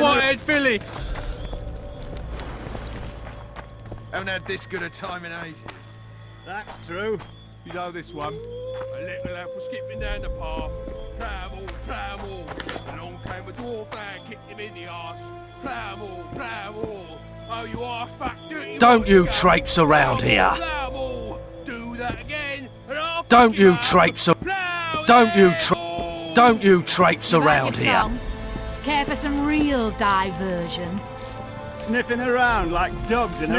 white-haired filly? Haven't had this good a time in ages. That's true. You know this one. A little lad was skipping down the path. Plough-all. Along came a dwarf and kicked him in the arse. Plough-all. Oh, you are fat, dirty. Don't you traipse around here. Plough-all. Do that again, and I'll Don't fuck you up. traipse a- Plough Don't you them tra- all. Don't you traipse You like around your here. song? Care for some real diversion? Sniffing around like dogs in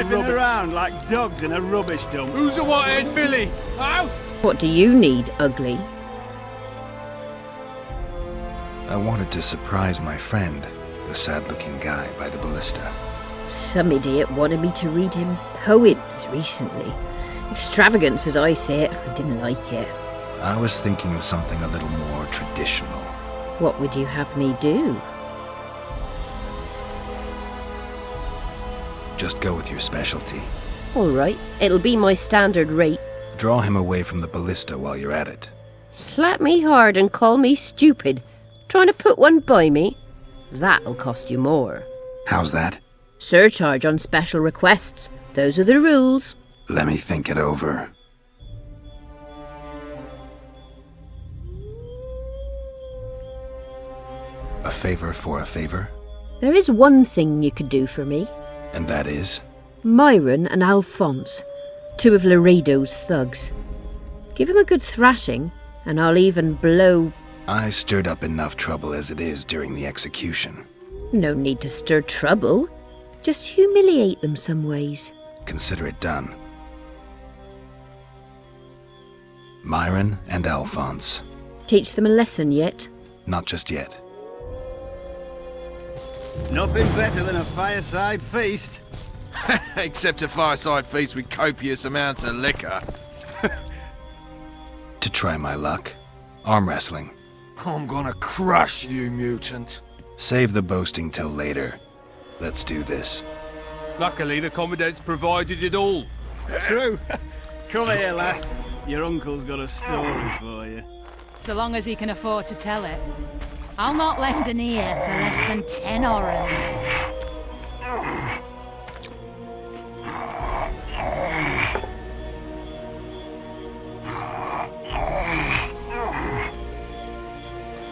a rubbish dump. Who's a white-haired filly? Oh? What do you need, ugly? I wanted to surprise my friend, the sad-looking guy by the ballista. Some idiot wanted me to read him poems recently. Extravagance, as I say it. I didn't like it. I was thinking of something a little more traditional. What would you have me do? Just go with your specialty. All right, it'll be my standard rate. Draw him away from the ballista while you're at it. Slap me hard and call me stupid. Trying to put one by me? That'll cost you more. How's that? Surcharge on special requests. Those are the rules. Let me think it over. A favor for a favor? There is one thing you could do for me. And that is? Myron and Alphonse, two of Laredo's thugs. Give him a good thrashing, and I'll even blow... I stirred up enough trouble as it is during the execution. No need to stir trouble. Just humiliate them some ways. Consider it done. Myron and Alphonse. Teach them a lesson yet? Not just yet. Nothing better than a fireside feast. Except a fireside feast with copious amounts of liquor. To try my luck. Arm wrestling. I'm gonna crush you, mutant. Save the boasting till later. Let's do this. Luckily, the Commandant's provided it all. True. Come here, lass. Your uncle's got a story for you. So long as he can afford to tell it. I'll not lend an ear for less than 10 orens.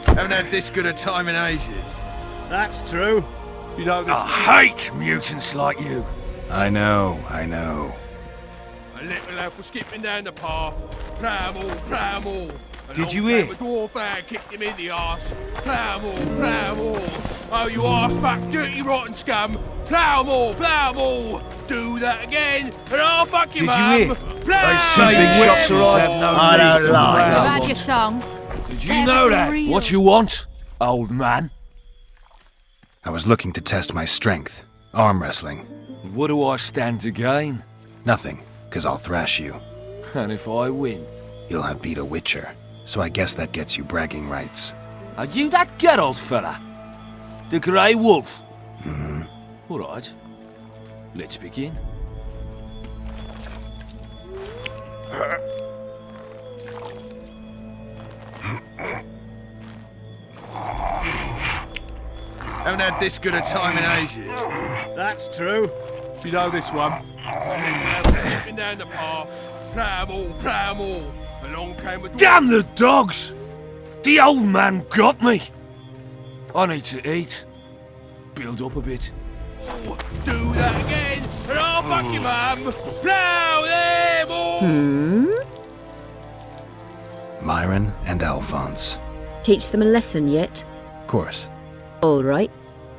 Haven't had this good a time in ages. That's true. You know this. I hate mutants like you. I know. A little lad was skipping down the path. Plough-all. Did you Along hear? came a dwarf and kicked him in the arse. Plough-all. Oh, you are fat, dirty, rotten scum. Plough-all. Do that again, and I'll fuck you, Did you mum. hear? Plough Some big shots arrive. Have no I don't need. like You've it. had your song. Did Care you for know some that? real- What you want, old man? I was looking to test my strength. Arm wrestling. What do I stand to gain? Nothing, 'cause I'll thrash you. And if I win? You'll have beat a witcher, so I guess that gets you bragging rights. Are you that Geralt fella? The Grey Wolf? All right. Let's begin. Haven't had this good a time in ages. That's true. You know this one. A little lad was skipping down the path. Plough-all. Along came a dwarf. Damn the dogs! The old man got me. I need to eat. Build up a bit. Do that again, and I'll fuck you, mum. Plough them all. Myron and Alphonse. Teach them a lesson yet? Of course. All right,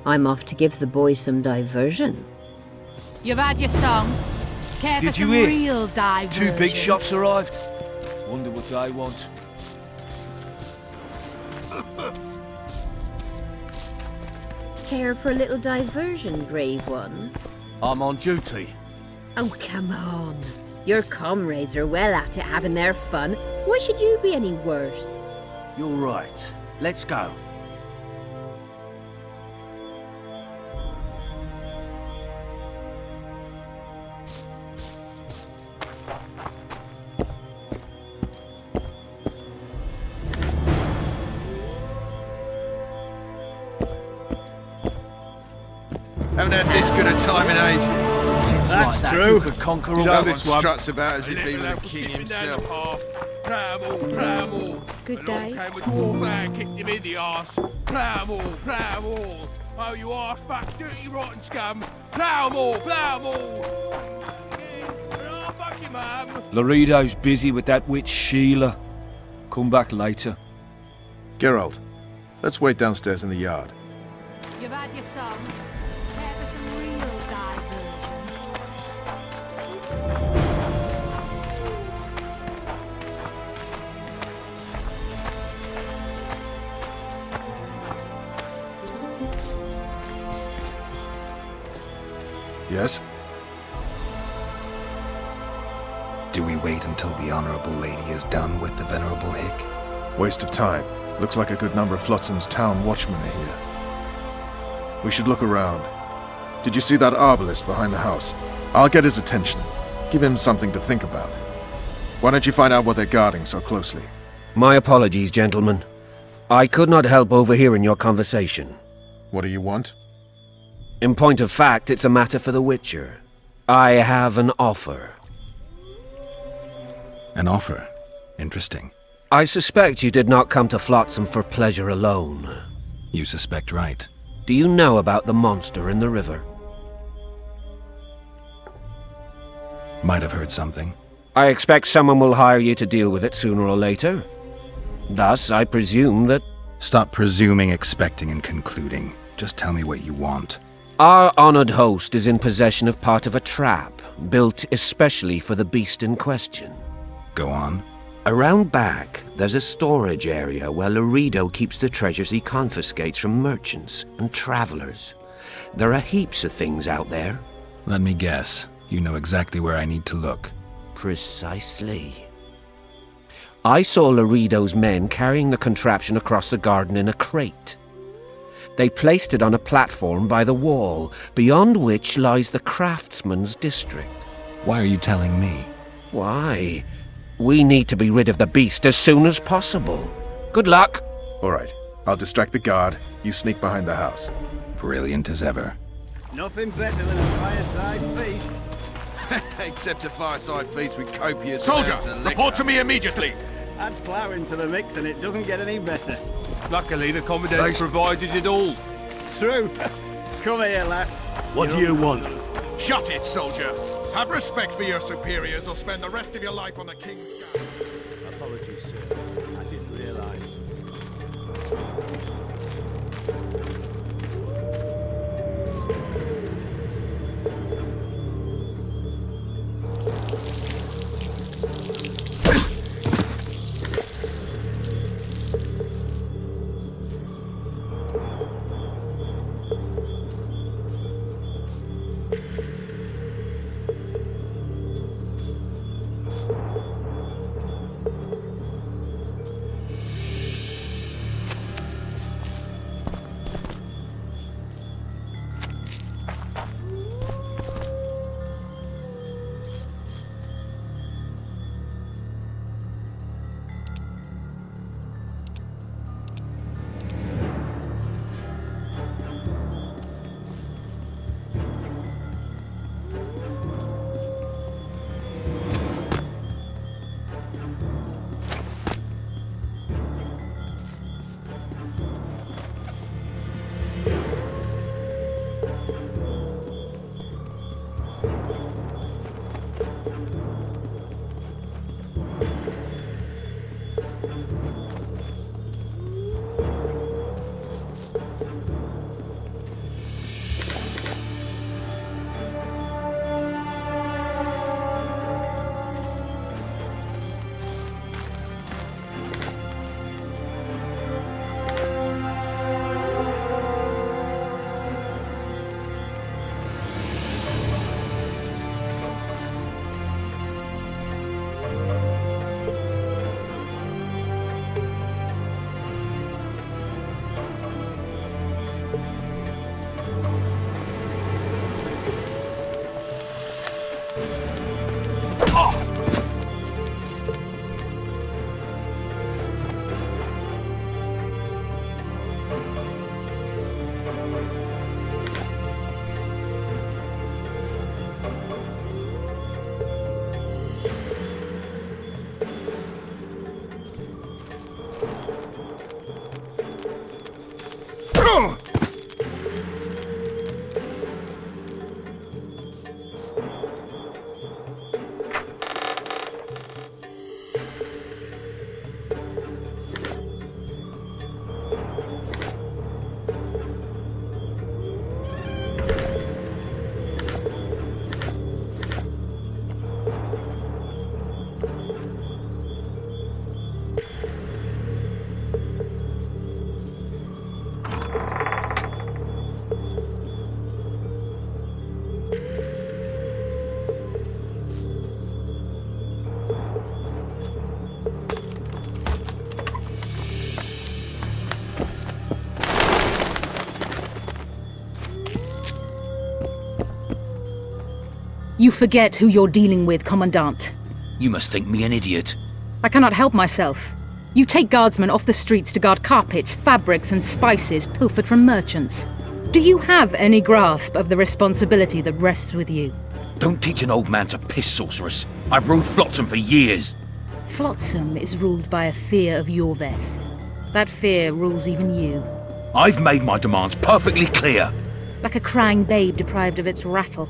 I'm off to give the boys some diversion. You've had your song. Care Did for you some hear? real diversion? Two big shots arrived. Wonder what they want. Care for a little diversion, brave one? I'm on duty. Oh, come on. Your comrades are well at it having their fun. Why should you be any worse? You're right. Let's go. haven't had this good a time in ages. Tits That's like that, true. you could conquer all know Someone this one. struts about as A if he little were the elf was king skipping down the himself. path. Pramble, pramble. Good Along day. came a dwarf and kicked him in the arse. Pramble, pramble. Oh, you are fuck, dirty, rotten scum. Pramble, pramble. Oh, fuck you, mum. Laredo's busy with that witch Sheila. Come back later. Geralt, let's wait downstairs in the yard. You've had your song. Care for some real diversion? Yes? Do we wait until the Honorable Lady is done with the Venerable Hick? Waste of time. Looks like a good number of Flotsam's town watchmen are here. We should look around. Did you see that arbalist behind the house? I'll get his attention. Give him something to think about. Why don't you find out what they're guarding so closely? My apologies, gentlemen. I could not help overhearing your conversation. What do you want? In point of fact, it's a matter for the Witcher. I have an offer. An offer. Interesting. I suspect you did not come to Flotsam for pleasure alone. You suspect right. Do you know about the monster in the river? Might have heard something. I expect someone will hire you to deal with it sooner or later. Thus, I presume that Stop presuming, expecting, and concluding. Just tell me what you want. our honored host is in possession of part of a trap, built especially for the beast in question. Go on. Around back, there's a storage area where Laredo keeps the treasures he confiscates from merchants and travelers. There are heaps of things out there. Let me guess. You know exactly where I need to look. Precisely. I saw Laredo's men carrying the contraption across the garden in a crate. They placed it on a platform by the wall, beyond which lies the craftsman's district. Why are you telling me? Why? We need to be rid of the beast as soon as possible. Good luck. All right. I'll distract the guard. You sneak behind the house. Brilliant as ever. Nothing better than a fireside feast. Except a fireside feast with copious Soldier, amounts of liquor. report to me immediately. Add flour into the mix and it doesn't get any better. Luckily, the Commandant provided it all. True. Come here, lass. What do you want? Shut it, soldier. Have respect for your superiors or spend the rest of your life on the King's Guard. Apologies, sir. I didn't realise. You forget who you're dealing with, Commandant. You must think me an idiot. I cannot help myself. You take guardsmen off the streets to guard carpets, fabrics, and spices pilfered from merchants. Do you have any grasp of the responsibility that rests with you? Don't teach an old man to piss, sorceress. I've ruled Flotsam for years. Flotsam is ruled by a fear of Yorveth. That fear rules even you. I've made my demands perfectly clear. Like a crying babe deprived of its rattle.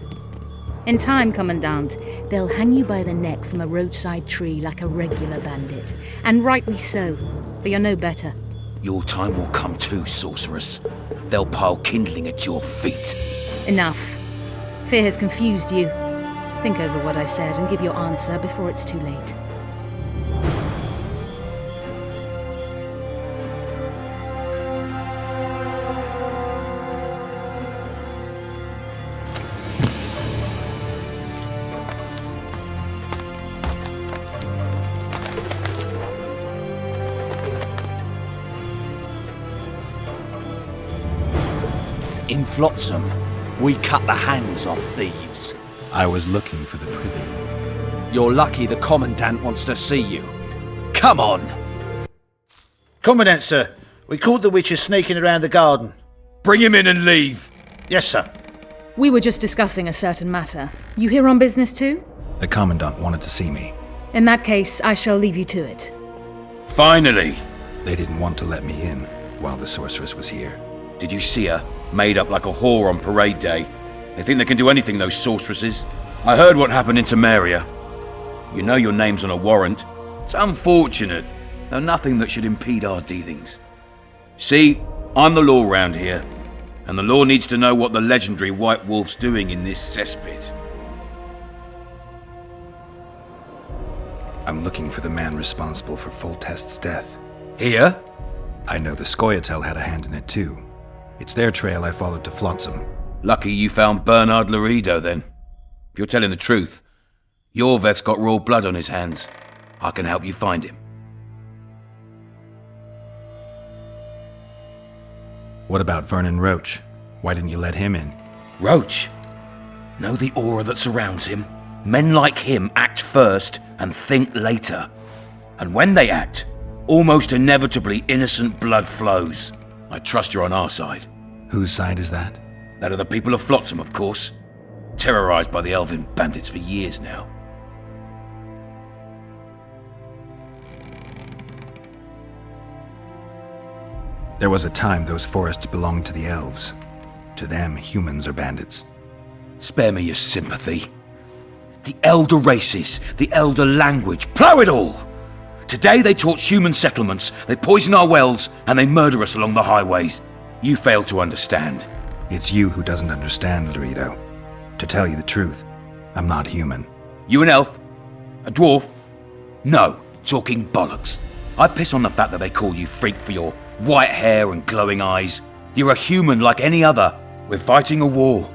In time, Commandant, they'll hang you by the neck from a roadside tree like a regular bandit. And rightly so, for you're no better. Your time will come too, sorceress. They'll pile kindling at your feet. Enough. Fear has confused you. Think over what I said and give your answer before it's too late. In Flotsam, we cut the hands off thieves. I was looking for the privy. You're lucky the Commandant wants to see you. Come on! Commandant, sir. We caught the witches sneaking around the garden. Bring him in and leave. Yes, sir. We were just discussing a certain matter. You here on business too? The Commandant wanted to see me. In that case, I shall leave you to it. Finally. They didn't want to let me in while the sorceress was here. Did you see her? Made up like a whore on parade day. They think they can do anything, those sorceresses. I heard what happened in Temeria. You know your name's on a warrant. It's unfortunate, though nothing that should impede our dealings. See, I'm the law round here, and the law needs to know what the legendary White Wolf's doing in this cesspit. I'm looking for the man responsible for Foltest's death. Here? I know the Scoia'tael had a hand in it too. It's their trail I followed to Flotsam. Lucky you found Bernard Laredo, then. If you're telling the truth, Yorveth's got royal blood on his hands. I can help you find him. What about Vernon Roach? Why didn't you let him in? Roach? Know the aura that surrounds him? Men like him act first and think later. And when they act, almost inevitably innocent blood flows. I trust you're on our side. Whose side is that? That of the people of Flotsam, of course. Terrorized by the elven bandits for years now. There was a time those forests belonged to the elves. To them, humans are bandits. Spare me your sympathy. The elder races, the elder language, plough it all! Today they torch human settlements, they poison our wells, and they murder us along the highways. You fail to understand. It's you who doesn't understand, Laredo. To tell you the truth, I'm not human. You an elf? A dwarf? No, talking bollocks. I piss on the fact that they call you freak for your white hair and glowing eyes. You're a human like any other. We're fighting a war.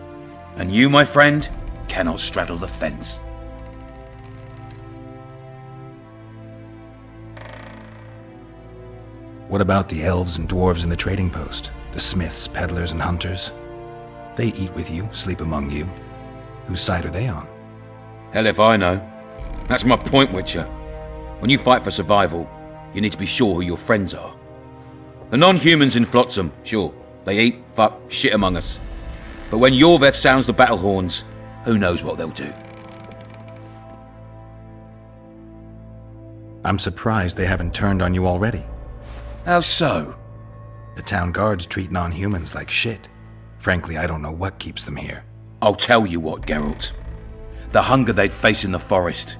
And you, my friend, cannot straddle the fence. What about the elves and dwarves in the trading post? The smiths, peddlers, and hunters? They eat with you, sleep among you. Whose side are they on? Hell if I know. That's my point, Witcher. When you fight for survival, you need to be sure who your friends are. The non-humans in Flotsam, sure, they eat, fuck, shit among us. But when Yorveth sounds the battle horns, who knows what they'll do. I'm surprised they haven't turned on you already. How so? The town guards treat non-humans like shit. Frankly, I don't know what keeps them here. I'll tell you what, Geralt. The hunger they'd face in the forest.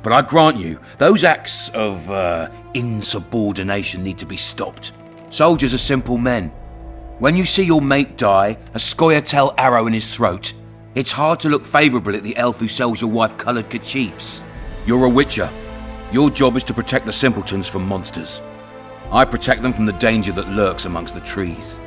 But I grant you, those acts of, insubordination need to be stopped. Soldiers are simple men. When you see your mate die, a Scoia'tael arrow in his throat, it's hard to look favourable at the elf who sells your wife coloured kerchiefs. You're a witcher. Your job is to protect the simpletons from monsters. I protect them from the danger that lurks amongst the trees.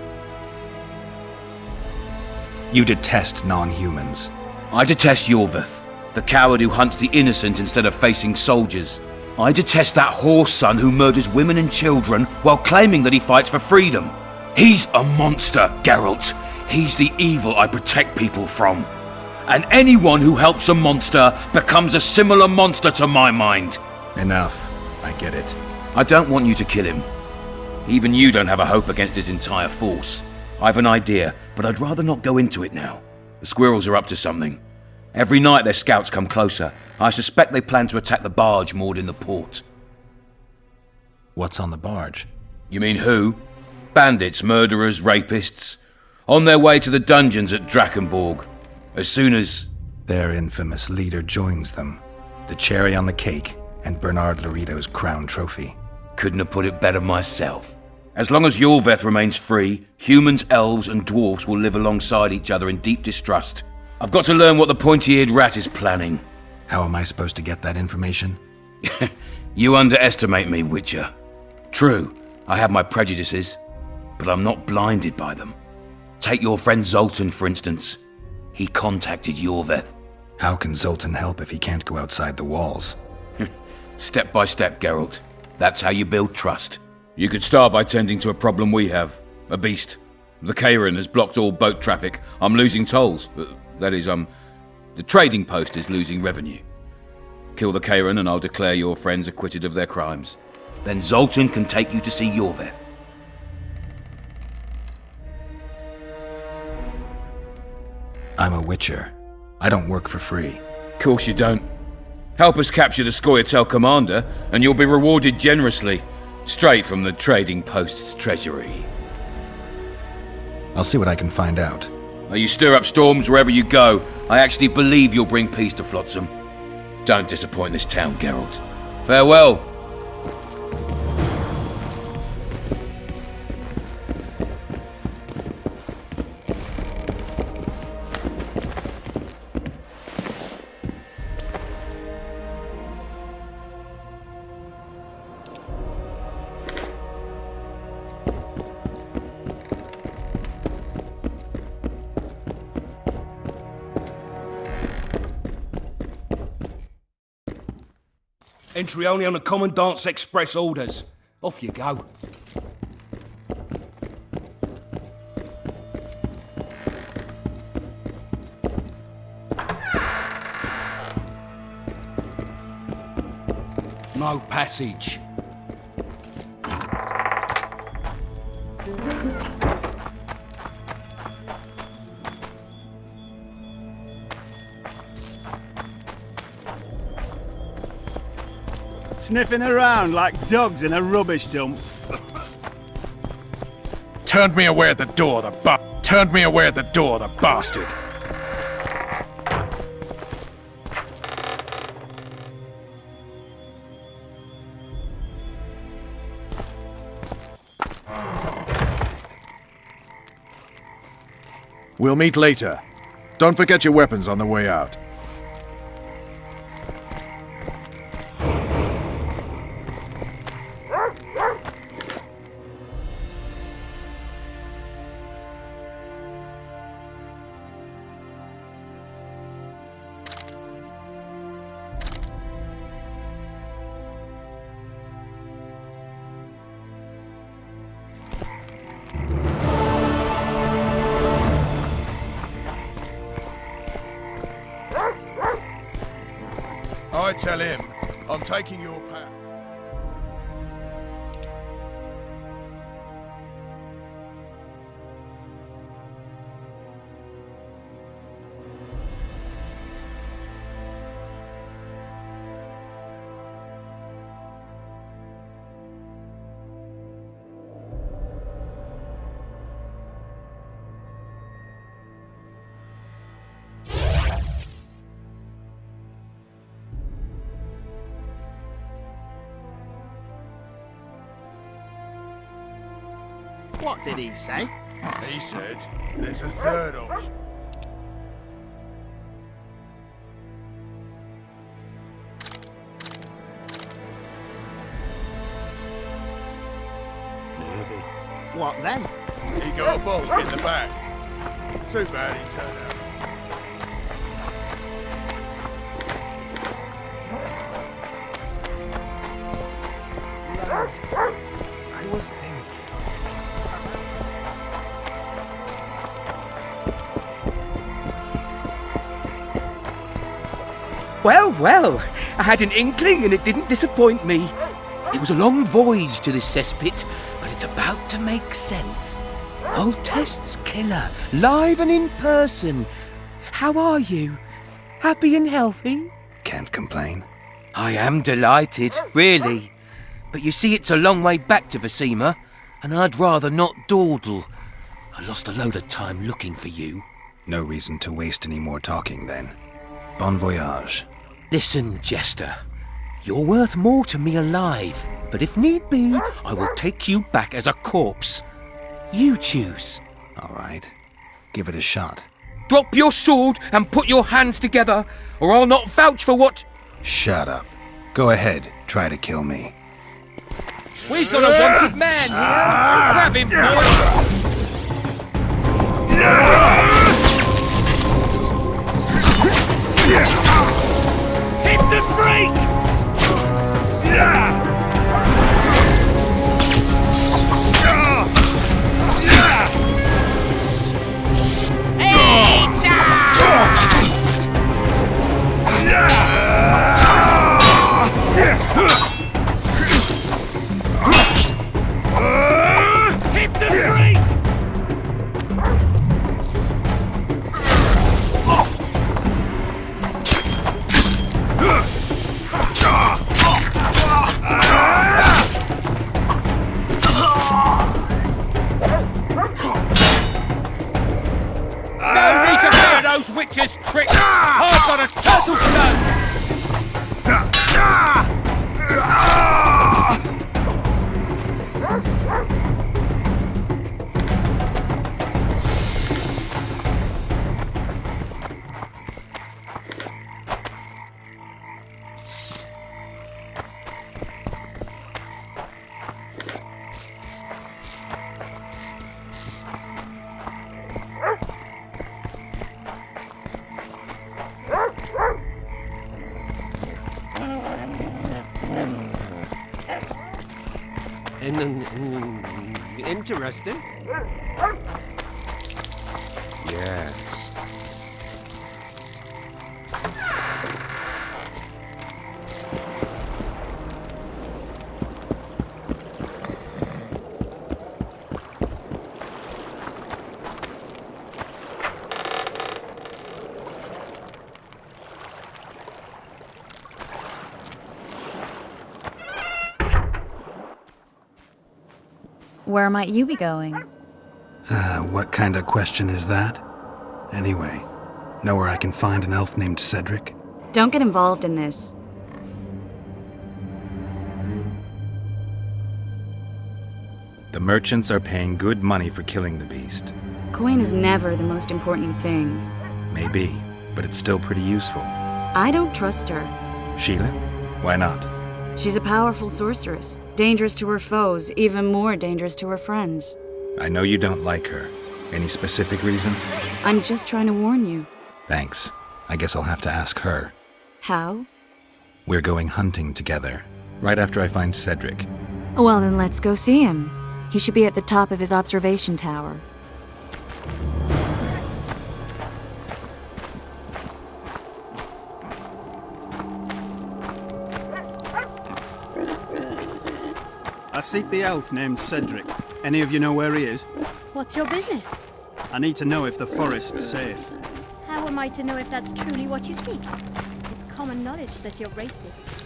You detest non-humans. I detest Yorveth, the coward who hunts the innocent instead of facing soldiers. I detest that whore son who murders women and children while claiming that he fights for freedom. He's a monster, Geralt. He's the evil I protect people from. and anyone who helps a monster becomes a similar monster to my mind. Enough. I get it. I don't want you to kill him. Even you don't have a hope against his entire force. I've an idea, but I'd rather not go into it now. The squirrels are up to something. Every night their scouts come closer. I suspect they plan to attack the barge moored in the port. What's on the barge? You mean who? Bandits, murderers, rapists. On their way to the dungeons at Drakenborg. As soon as... Their infamous leader joins them. The cherry on the cake, and Bernard Laredo's crown trophy. Couldn't have put it better myself. As long as Yorveth remains free, humans, elves, and dwarves will live alongside each other in deep distrust. I've got to learn what the pointy-eared rat is planning. How am I supposed to get that information? You underestimate me, Witcher. True, I have my prejudices, but I'm not blinded by them. Take your friend Zoltan, for instance. He contacted Yorveth. How can Zoltan help if he can't go outside the walls? Step by step, Geralt. That's how you build trust. You could start by tending to a problem we have. A beast. The Kairan has blocked all boat traffic. I'm losing tolls. That is, the trading post is losing revenue. Kill the Kairan and I'll declare your friends acquitted of their crimes. Then Zoltan can take you to see Yorveth. I'm a witcher. I don't work for free. Course you don't. Help us capture the Scoia'tael commander, and you'll be rewarded generously, straight from the trading post's treasury. I'll see what I can find out. Now you stir up storms wherever you go. I actually believe you'll bring peace to Flotsam. Don't disappoint this town, Geralt. Farewell. Entry only on the Commandant's express orders. Off you go. No passage. Sniffing around like dogs in a rubbish dump. Turned me away at the door, the bastard. We'll meet later. Don't forget your weapons on the way out. I tell him, I'm taking your path. What did he say? He said, there's a third option. What then? He got a bolt in the back. Too bad he turned out. I was thinking. Well, I had an inkling and it didn't disappoint me. It was a long voyage to this cesspit, but it's about to make sense. Voltest's killer, live and in person. How are you? Happy and healthy? Can't complain. I am delighted, really. But you see, it's a long way back to Vasima, and I'd rather not dawdle. I lost a load of time looking for you. No reason to waste any more talking then. Bon voyage. Listen, Jester. You're worth more to me alive, but if need be, I will take you back as a corpse. You choose. All right. Give it a shot. Drop your sword and put your hands together, or I'll not vouch for what... Shut up. Go ahead. Try to kill me. We've got a wanted man here! Grab him, boys! Hit the freak! Hit the freak! No need to fear those witches' tricks! I've got a turtle stone! Interesting. Yes. Where might you be going? What kind of question is that? Anyway, know where I can find an elf named Cedric? Don't get involved in this. The merchants are paying good money for killing the beast. Coin is never the most important thing. Maybe, but it's still pretty useful. I don't trust her. Sheila? Why not? She's a powerful sorceress. Dangerous to her foes, even more dangerous to her friends. I know you don't like her. Any specific reason? I'm just trying to warn you. Thanks. I guess I'll have to ask her. How? We're going hunting together, right after I find Cedric. Well, then let's go see him. He should be at the top of his observation tower. I seek the elf named Cedric. Any of you know where he is? What's your business? I need to know if the forest's safe. How am I to know if that's truly what you seek? It's common knowledge that you're racist.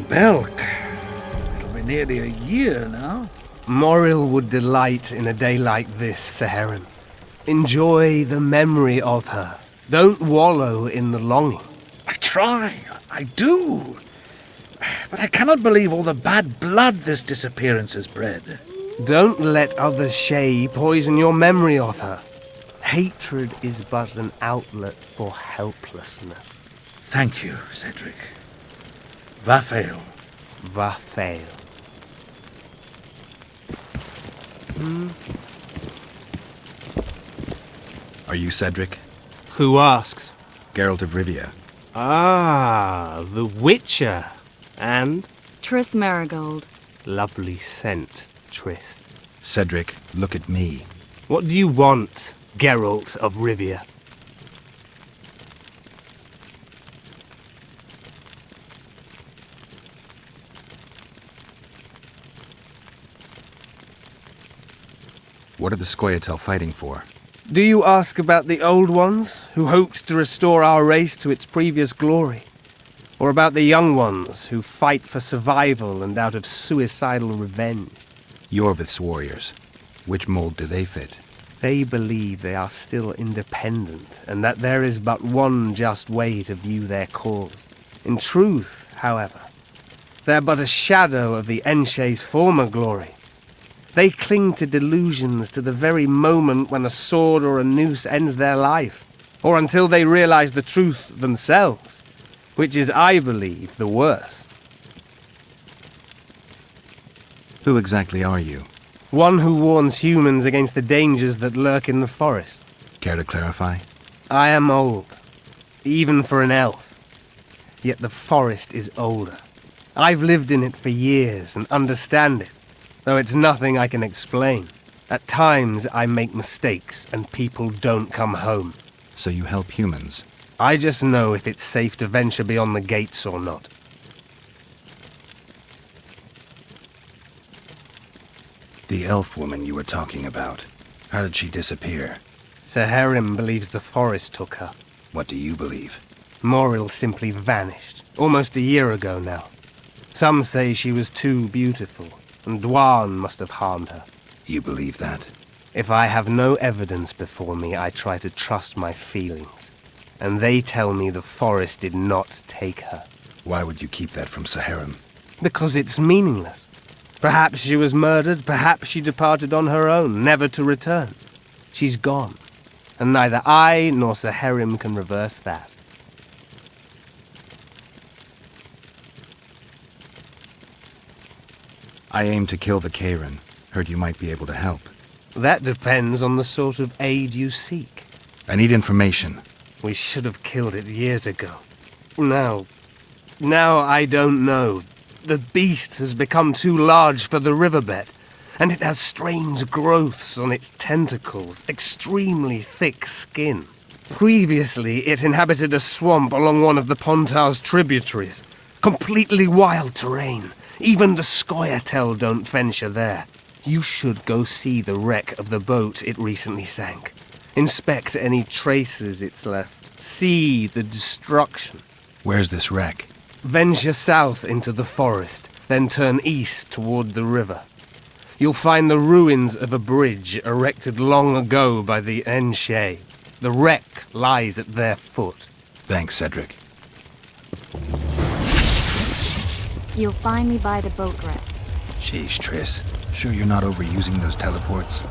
Belk. It'll be nearly a year now. Moril would delight in a day like this, Saharan. Enjoy the memory of her. Don't wallow in the longing. I try, I do. But I cannot believe all the bad blood this disappearance has bred. Don't let other Shay poison your memory of her. Hatred is but an outlet for helplessness. Thank you, Cedric. Vafael. Vafael. Are you Cedric? Who asks? Geralt of Rivia. Ah, the Witcher. And? Triss Marigold. Lovely scent, Triss. Cedric, look at me. What do you want, Geralt of Rivia? What are the Scoia'tael fighting for? Do you ask about the old ones, who hoped to restore our race to its previous glory? Or about the young ones, who fight for survival and out of suicidal revenge? Yorvith's warriors. Which mold do they fit? They believe they are still independent, and that there is but one just way to view their cause. In truth, however, they're but a shadow of the Enshe's former glory. They cling to delusions to the very moment when a sword or a noose ends their life, or until they realize the truth themselves, which is, I believe, the worst. Who exactly are you? One who warns humans against the dangers that lurk in the forest. Care to clarify? I am old, even for an elf. Yet the forest is older. I've lived in it for years and understand it, though it's nothing I can explain. At times I make mistakes and people don't come home. So you help humans? I just know if it's safe to venture beyond the gates or not. The elf woman you were talking about. How did she disappear? Saharim believes the forest took her. What do you believe? Moril simply vanished, almost a year ago now. Some say she was too beautiful, and Dwan must have harmed her. You believe that? If I have no evidence before me, I try to trust my feelings. And they tell me the forest did not take her. Why would you keep that from Saharim? Because it's meaningless. Perhaps she was murdered, perhaps she departed on her own, never to return. She's gone, and neither I nor Saharim can reverse that. I aim to kill the Karen. Heard you might be able to help. That depends on the sort of aid you seek. I need information. We should have killed it years ago. Now I don't know. The beast has become too large for the riverbed, and it has strange growths on its tentacles, extremely thick skin. Previously, it inhabited a swamp along one of the Pontar's tributaries. Completely wild terrain. Even the Scoia'tael don't venture there. You should go see the wreck of the boat it recently sank. Inspect any traces it's left. See the destruction. Where's this wreck? Venture south into the forest, then turn east toward the river. You'll find the ruins of a bridge erected long ago by the Enshe. The wreck lies at their foot. Thanks, Cedric. You'll find me by the boat wreck. Sheesh, Triss. Sure you're not overusing those teleports?